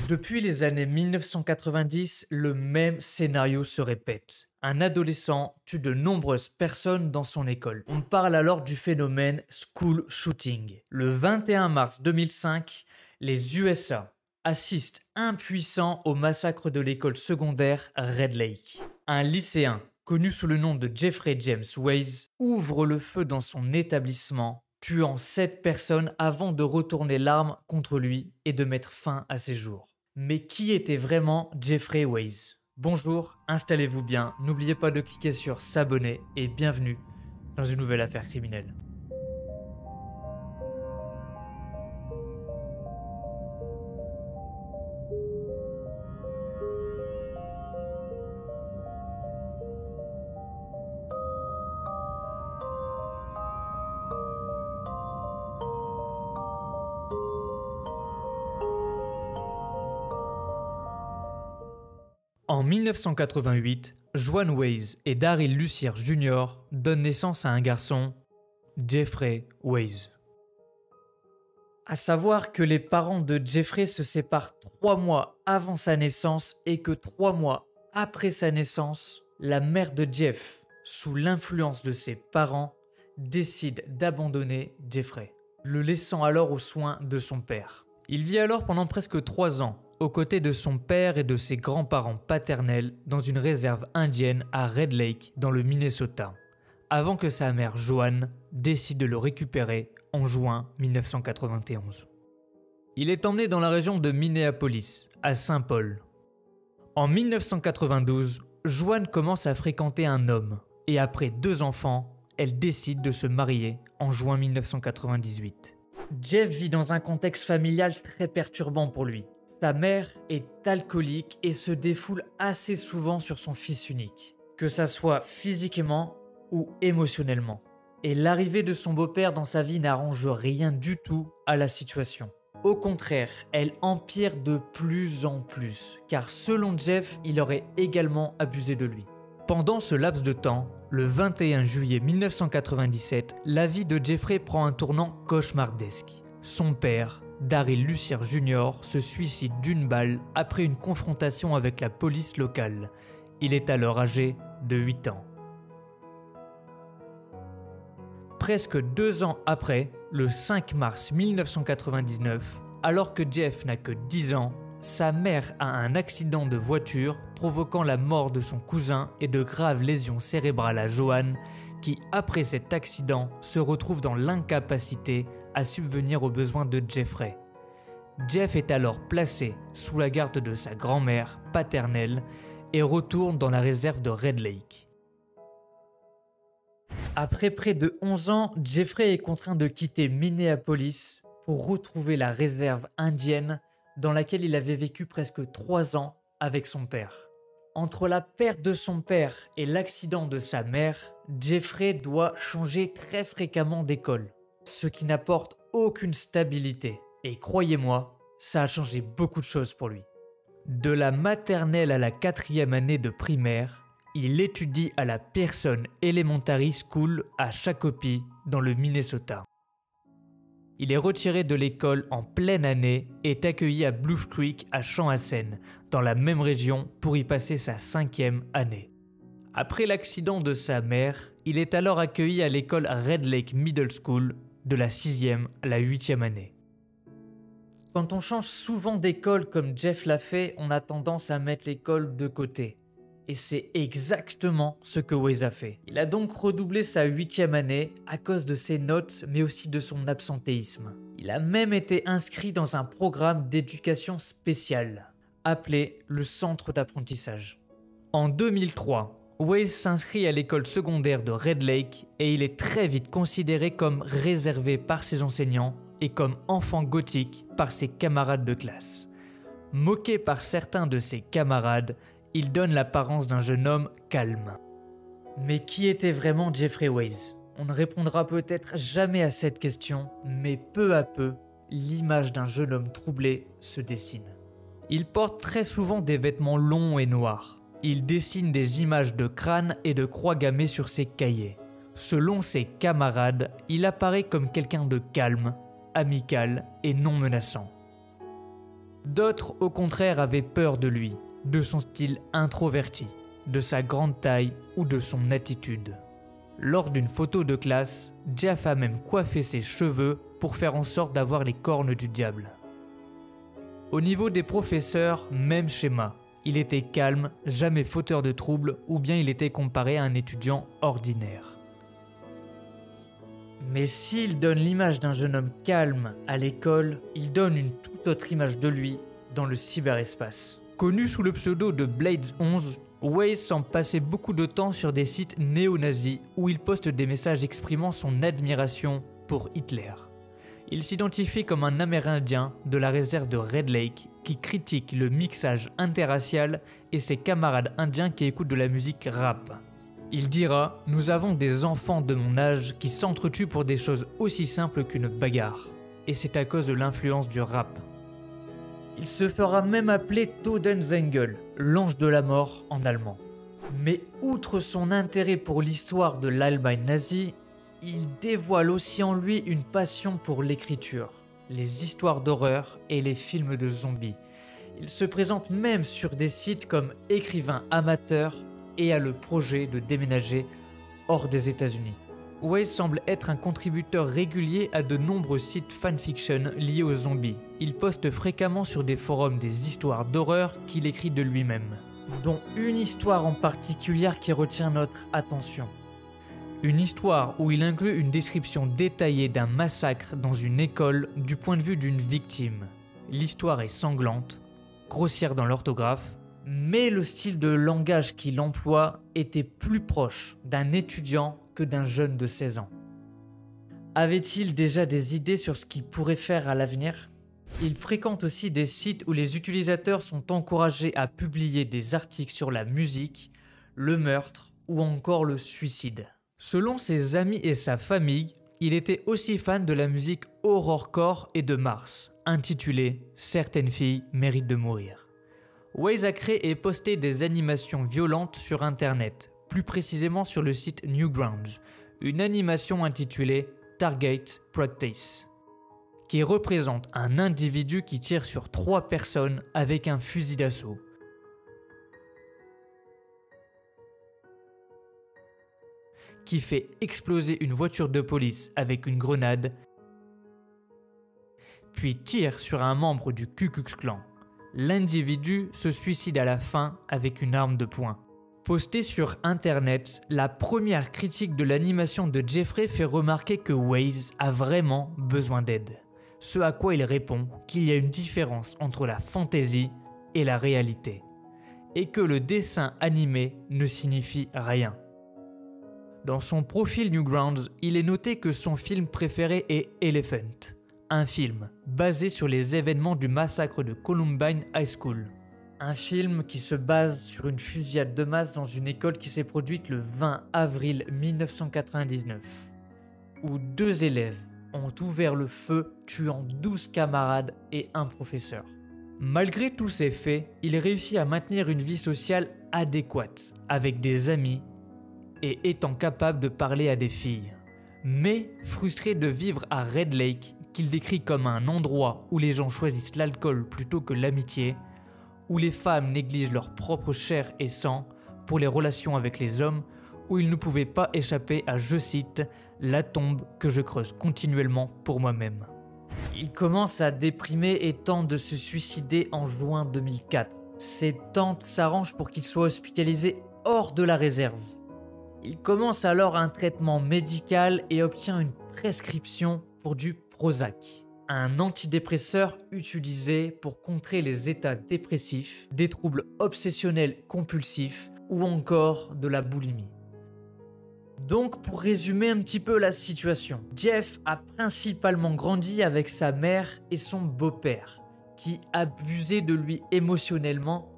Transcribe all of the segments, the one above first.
Depuis les années 1990, le même scénario se répète. Un adolescent tue de nombreuses personnes dans son école. On parle alors du phénomène school shooting. Le 21 mars 2005, les USA assistent impuissants au massacre de l'école secondaire Red Lake. Un lycéen, connu sous le nom de Jeffrey James Weiss, ouvre le feu dans son établissement, tuant 7 personnes avant de retourner l'arme contre lui et de mettre fin à ses jours. Mais qui était vraiment Jeffrey Weiss? Bonjour, installez-vous bien, n'oubliez pas de cliquer sur s'abonner et bienvenue dans une nouvelle affaire criminelle. En 1988, Joan Weiss et Daryl Lucier Jr. donnent naissance à un garçon, Jeffrey Weiss. À savoir que les parents de Jeffrey se séparent 3 mois avant sa naissance et que 3 mois après sa naissance, la mère de Jeff, sous l'influence de ses parents, décide d'abandonner Jeffrey, le laissant alors aux soins de son père. Il vit alors pendant presque 3 ans aux côtés de son père et de ses grands-parents paternels dans une réserve indienne à Red Lake dans le Minnesota, avant que sa mère Joan décide de le récupérer en juin 1991. Il est emmené dans la région de Minneapolis, à Saint Paul. En 1992, Joan commence à fréquenter un homme et après 2 enfants, elle décide de se marier en juin 1998. Jeff vit dans un contexte familial très perturbant pour lui. Sa mère est alcoolique et se défoule assez souvent sur son fils unique, que ça soit physiquement ou émotionnellement. Et l'arrivée de son beau-père dans sa vie n'arrange rien du tout à la situation. Au contraire, elle empire de plus en plus, car selon Jeff, il aurait également abusé de lui. Pendant ce laps de temps, le 21 juillet 1997, la vie de Jeffrey prend un tournant cauchemardesque. Son père, Daryl Lucier Jr. se suicide d'une balle après une confrontation avec la police locale. Il est alors âgé de 8 ans. Presque 2 ans après, le 5 mars 1999, alors que Jeff n'a que 10 ans, sa mère a un accident de voiture provoquant la mort de son cousin et de graves lésions cérébrales à Joan, qui après cet accident se retrouve dans l'incapacité à subvenir aux besoins de Jeffrey. Jeff est alors placé sous la garde de sa grand-mère paternelle et retourne dans la réserve de Red Lake. Après près de 11 ans, Jeffrey est contraint de quitter Minneapolis pour retrouver la réserve indienne dans laquelle il avait vécu presque 3 ans avec son père. Entre la perte de son père et l'accident de sa mère, Jeffrey doit changer très fréquemment d'école, ce qui n'apporte aucune stabilité. Et croyez-moi, ça a changé beaucoup de choses pour lui. De la maternelle à la 4e année de primaire, il étudie à la Pearson Elementary School à Shakopee, dans le Minnesota. Il est retiré de l'école en pleine année et est accueilli à Bluff Creek à Chanhassen, dans la même région, pour y passer sa 5e année. Après l'accident de sa mère, il est alors accueilli à l'école Red Lake Middle School de la 6e à la 8e année. Quand on change souvent d'école comme Jeff l'a fait, on a tendance à mettre l'école de côté. Et c'est exactement ce que Weiss a fait. Il a donc redoublé sa 8e année à cause de ses notes mais aussi de son absentéisme. Il a même été inscrit dans un programme d'éducation spéciale, appelé le Centre d'apprentissage. En 2003, Weiss s'inscrit à l'école secondaire de Red Lake et il est très vite considéré comme réservé par ses enseignants et comme enfant gothique par ses camarades de classe. Moqué par certains de ses camarades, il donne l'apparence d'un jeune homme calme. Mais qui était vraiment Jeffrey Weiss? On ne répondra peut-être jamais à cette question, mais peu à peu, l'image d'un jeune homme troublé se dessine. Il porte très souvent des vêtements longs et noirs. Il dessine des images de crânes et de croix gammées sur ses cahiers. Selon ses camarades, il apparaît comme quelqu'un de calme, amical et non menaçant. D'autres, au contraire, avaient peur de lui, de son style introverti, de sa grande taille ou de son attitude. Lors d'une photo de classe, Jeff a même coiffé ses cheveux pour faire en sorte d'avoir les cornes du diable. Au niveau des professeurs, même schéma. Il était calme, jamais fauteur de troubles, ou bien il était comparé à un étudiant ordinaire. Mais s'il donne l'image d'un jeune homme calme à l'école, il donne une toute autre image de lui dans le cyberespace. Connu sous le pseudo de Blades 11, Waze semble passer beaucoup de temps sur des sites néo-nazis où il poste des messages exprimant son admiration pour Hitler. Il s'identifie comme un Amérindien de la réserve de Red Lake qui critique le mixage interracial et ses camarades indiens qui écoutent de la musique rap. Il dira « Nous avons des enfants de mon âge qui s'entretuent pour des choses aussi simples qu'une bagarre. Et c'est à cause de l'influence du rap. » Il se fera même appeler Todenzengel, l'ange de la mort en allemand. Mais outre son intérêt pour l'histoire de l'Allemagne nazie, il dévoile aussi en lui une passion pour l'écriture, les histoires d'horreur et les films de zombies. Il se présente même sur des sites comme écrivain amateur et a le projet de déménager hors des États-Unis. Waze semble être un contributeur régulier à de nombreux sites fanfiction liés aux zombies. Il poste fréquemment sur des forums des histoires d'horreur qu'il écrit de lui-même, dont une histoire en particulier qui retient notre attention. Une histoire où il inclut une description détaillée d'un massacre dans une école du point de vue d'une victime. L'histoire est sanglante, grossière dans l'orthographe, mais le style de langage qu'il emploie était plus proche d'un étudiant que d'un jeune de 16 ans. Avait-il déjà des idées sur ce qu'il pourrait faire à l'avenir ? Il fréquente aussi des sites où les utilisateurs sont encouragés à publier des articles sur la musique, le meurtre ou encore le suicide. Selon ses amis et sa famille, il était aussi fan de la musique horrorcore et de Mars, intitulée « Certaines filles méritent de mourir ». Waze a créé et posté des animations violentes sur internet, plus précisément sur le site Newgrounds, une animation intitulée « Target Practice », qui représente un individu qui tire sur 3 personnes avec un fusil d'assaut. Qui fait exploser une voiture de police avec une grenade, puis tire sur un membre du Ku Klux Klan. L'individu se suicide à la fin avec une arme de poing. Postée sur internet, la première critique de l'animation de Jeffrey fait remarquer que Waze a vraiment besoin d'aide. Ce à quoi il répond qu'il y a une différence entre la fantaisie et la réalité, et que le dessin animé ne signifie rien. Dans son profil Newgrounds, il est noté que son film préféré est Elephant, un film basé sur les événements du massacre de Columbine High School. Un film qui se base sur une fusillade de masse dans une école qui s'est produite le 20 avril 1999, où 2 élèves ont ouvert le feu, tuant 12 camarades et un professeur. Malgré tous ces faits, il réussit à maintenir une vie sociale adéquate, avec des amis, et étant capable de parler à des filles. Mais frustré de vivre à Red Lake, qu'il décrit comme un endroit où les gens choisissent l'alcool plutôt que l'amitié, où les femmes négligent leur propre chair et sang pour les relations avec les hommes, où il ne pouvait pas échapper à, je cite, « la tombe que je creuse continuellement pour moi-même ». Il commence à déprimer et tente de se suicider en juin 2004. Ses tantes s'arrangent pour qu'il soit hospitalisé hors de la réserve. Il commence alors un traitement médical et obtient une prescription pour du Prozac, un antidépresseur utilisé pour contrer les états dépressifs, des troubles obsessionnels compulsifs ou encore de la boulimie. Donc pour résumer un petit peu la situation, Jeff a principalement grandi avec sa mère et son beau-père, qui abusaient de lui émotionnellement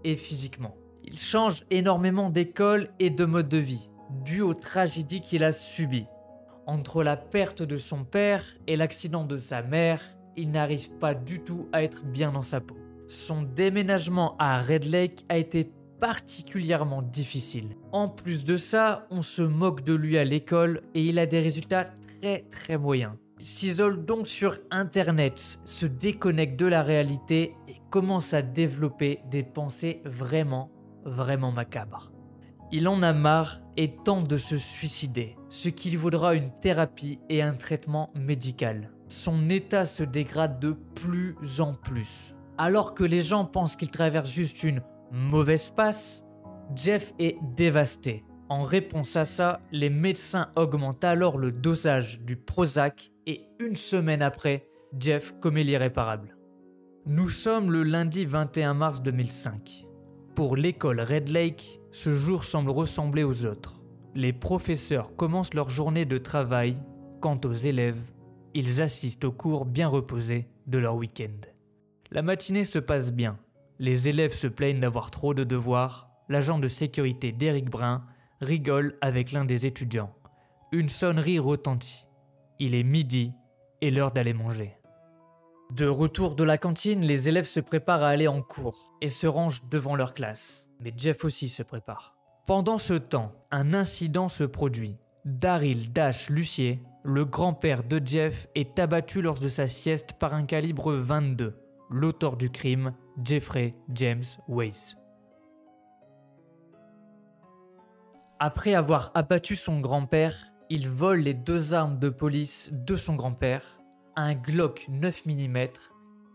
et physiquement. Il change énormément d'école et de mode de vie, dû aux tragédies qu'il a subies. Entre la perte de son père et l'accident de sa mère, il n'arrive pas du tout à être bien dans sa peau. Son déménagement à Red Lake a été particulièrement difficile. En plus de ça, on se moque de lui à l'école et il a des résultats très moyens. Il s'isole donc sur internet, se déconnecte de la réalité et commence à développer des pensées vraiment macabres. Il en a marre et tente de se suicider, ce qui lui vaudra une thérapie et un traitement médical. Son état se dégrade de plus en plus. Alors que les gens pensent qu'il traverse juste une mauvaise passe, Jeff est dévasté. En réponse à ça, les médecins augmentent alors le dosage du Prozac et une semaine après, Jeff commet l'irréparable. Nous sommes le lundi 21 mars 2005. Pour l'école Red Lake, ce jour semble ressembler aux autres. Les professeurs commencent leur journée de travail. Quant aux élèves, ils assistent aux cours bien reposés de leur week-end. La matinée se passe bien. Les élèves se plaignent d'avoir trop de devoirs. L'agent de sécurité d'Eric Brun rigole avec l'un des étudiants. Une sonnerie retentit. Il est midi et l'heure d'aller manger. De retour de la cantine, les élèves se préparent à aller en cours et se rangent devant leur classe. Mais Jeff aussi se prépare. Pendant ce temps, un incident se produit. Daryl Dash Lucier, le grand-père de Jeff, est abattu lors de sa sieste par un calibre 22. L'auteur du crime, Jeffrey James Weiss. Après avoir abattu son grand-père, il vole les 2 armes de police de son grand-père, un Glock 9 mm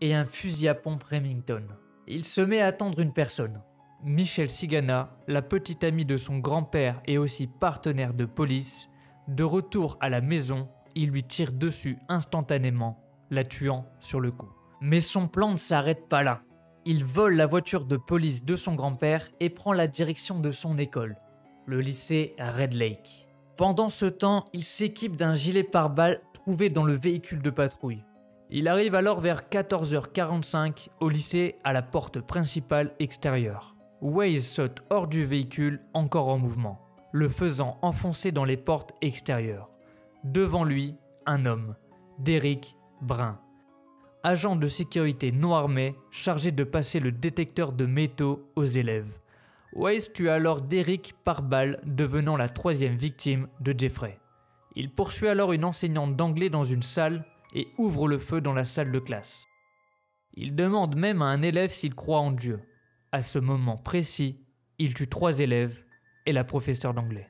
et un fusil à pompe Remington. Il se met à attendre une personne. Michelle Cigana, la petite amie de son grand-père et aussi partenaire de police, de retour à la maison, il lui tire dessus instantanément, la tuant sur le coup. Mais son plan ne s'arrête pas là. Il vole la voiture de police de son grand-père et prend la direction de son école, le lycée Red Lake. Pendant ce temps, il s'équipe d'un gilet pare-balles trouvé dans le véhicule de patrouille. Il arrive alors vers 14h45 au lycée à la porte principale extérieure. Weiss saute hors du véhicule encore en mouvement, le faisant enfoncer dans les portes extérieures. Devant lui, un homme, Derek Brun, agent de sécurité non armé chargé de passer le détecteur de métaux aux élèves. Weiss tue alors Derek par balle, devenant la 3e victime de Jeffrey. Il poursuit alors une enseignante d'anglais dans une salle et ouvre le feu dans la salle de classe. Il demande même à un élève s'il croit en Dieu. À ce moment précis, il tue 3 élèves et la professeure d'anglais.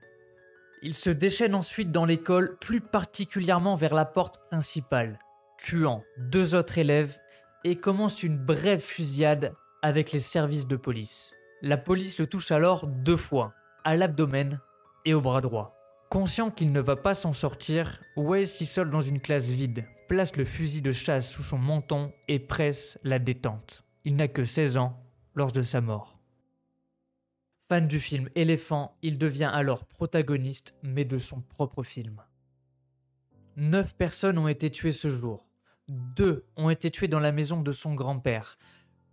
Il se déchaîne ensuite dans l'école, plus particulièrement vers la porte principale, tuant 2 autres élèves et commence une brève fusillade avec les services de police. La police le touche alors 2 fois, à l'abdomen et au bras droit. Conscient qu'il ne va pas s'en sortir, Weiss s'isole dans une classe vide, place le fusil de chasse sous son menton et presse la détente. Il n'a que 16 ans lors de sa mort. Fan du film Éléphant, il devient alors protagoniste, mais de son propre film. 9 personnes ont été tuées ce jour. 2 ont été tuées dans la maison de son grand-père.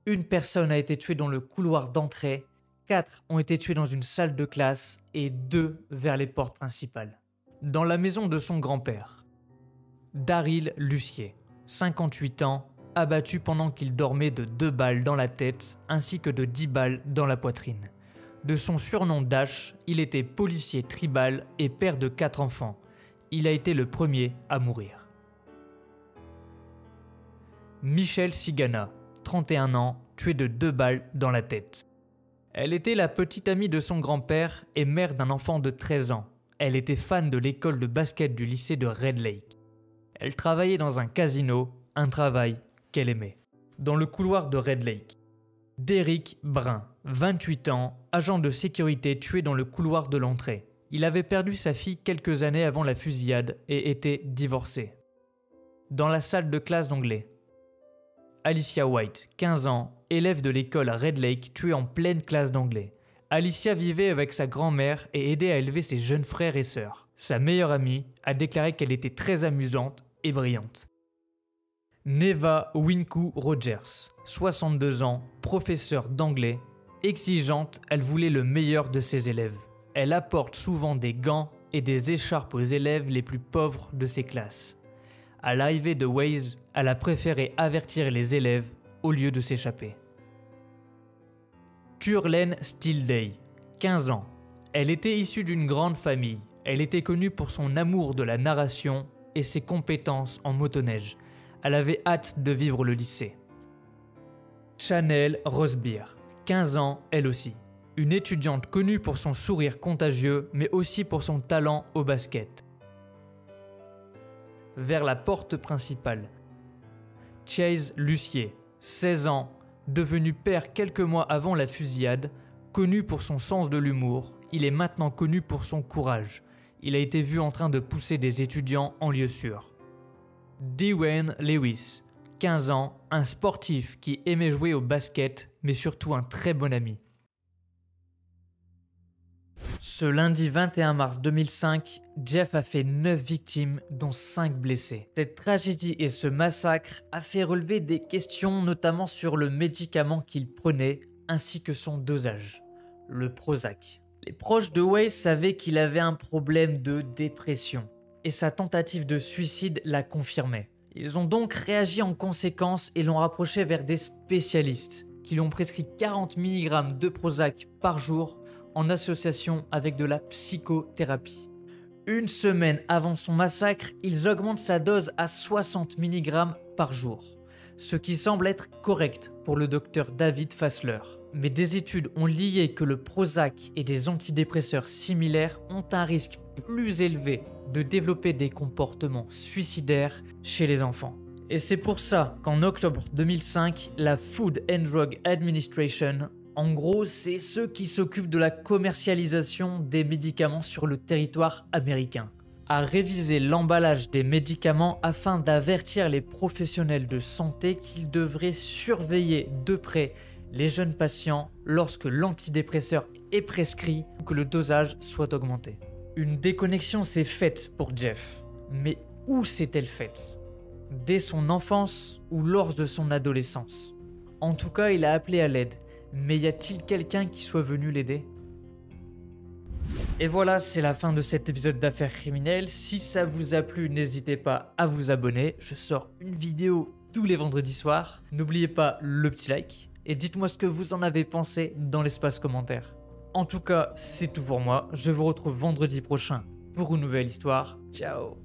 1 personne a été tuée dans le couloir d'entrée. 4 ont été tués dans une salle de classe et 2 vers les portes principales. Dans la maison de son grand-père, Daryl Lucier, 58 ans, abattu pendant qu'il dormait de 2 balles dans la tête ainsi que de 10 balles dans la poitrine. De son surnom Dash, il était policier tribal et père de 4 enfants. Il a été le premier à mourir. Michelle Cigana, 31 ans, tuée de 2 balles dans la tête. Elle était la petite amie de son grand-père et mère d'un enfant de 13 ans. Elle était fan de l'école de basket du lycée de Red Lake. Elle travaillait dans un casino, un travail qu'elle aimait. Dans le couloir de Red Lake, Derek Brun, 28 ans, agent de sécurité tué dans le couloir de l'entrée. Il avait perdu sa fille quelques années avant la fusillade et était divorcé. Dans la salle de classe d'anglais, Alicia White, 15 ans, élève de l'école Red Lake, tuée en pleine classe d'anglais. Alicia vivait avec sa grand-mère et aidait à élever ses jeunes frères et sœurs. Sa meilleure amie a déclaré qu'elle était très amusante et brillante. Neva Winku Rogers, 62 ans, professeure d'anglais. Exigeante, elle voulait le meilleur de ses élèves. Elle apporte souvent des gants et des écharpes aux élèves les plus pauvres de ses classes. À l'arrivée de Weiss, elle a préféré avertir les élèves au lieu de s'échapper. Turlen Steelday, 15 ans. Elle était issue d'une grande famille. Elle était connue pour son amour de la narration et ses compétences en motoneige. Elle avait hâte de vivre le lycée. Chanel Rosebeer, 15 ans elle aussi. Une étudiante connue pour son sourire contagieux, mais aussi pour son talent au basket. Vers la porte principale. Chase Lucier, 16 ans, devenu père quelques mois avant la fusillade, connu pour son sens de l'humour, il est maintenant connu pour son courage. Il a été vu en train de pousser des étudiants en lieu sûr. Dwayne Lewis, 15 ans, un sportif qui aimait jouer au basket, mais surtout un très bon ami. Ce lundi 21 mars 2005, Jeff a fait 9 victimes, dont 5 blessés. Cette tragédie et ce massacre a fait relever des questions, notamment sur le médicament qu'il prenait, ainsi que son dosage, le Prozac. Les proches de Weiss savaient qu'il avait un problème de dépression, et sa tentative de suicide la confirmait. Ils ont donc réagi en conséquence et l'ont rapproché vers des spécialistes, qui lui ont prescrit 40 mg de Prozac par jour, en association avec de la psychothérapie. Une semaine avant son massacre, ils augmentent sa dose à 60 mg par jour, ce qui semble être correct pour le docteur David Fassler. Mais des études ont lié que le Prozac et des antidépresseurs similaires ont un risque plus élevé de développer des comportements suicidaires chez les enfants. Et c'est pour ça qu'en octobre 2005, la Food and Drug Administration, en gros, c'est ceux qui s'occupent de la commercialisation des médicaments sur le territoire américain, a révisé l'emballage des médicaments afin d'avertir les professionnels de santé qu'ils devraient surveiller de près les jeunes patients lorsque l'antidépresseur est prescrit ou que le dosage soit augmenté. Une déconnexion s'est faite pour Jeff, mais où s'est-elle faite? Dès son enfance ou lors de son adolescence? En tout cas, il a appelé à l'aide. Mais y a-t-il quelqu'un qui soit venu l'aider? Et voilà, c'est la fin de cet épisode d'Affaires criminelles. Si ça vous a plu, n'hésitez pas à vous abonner. Je sors une vidéo tous les vendredis soirs. N'oubliez pas le petit like. Et dites-moi ce que vous en avez pensé dans l'espace commentaire. En tout cas, c'est tout pour moi. Je vous retrouve vendredi prochain pour une nouvelle histoire. Ciao!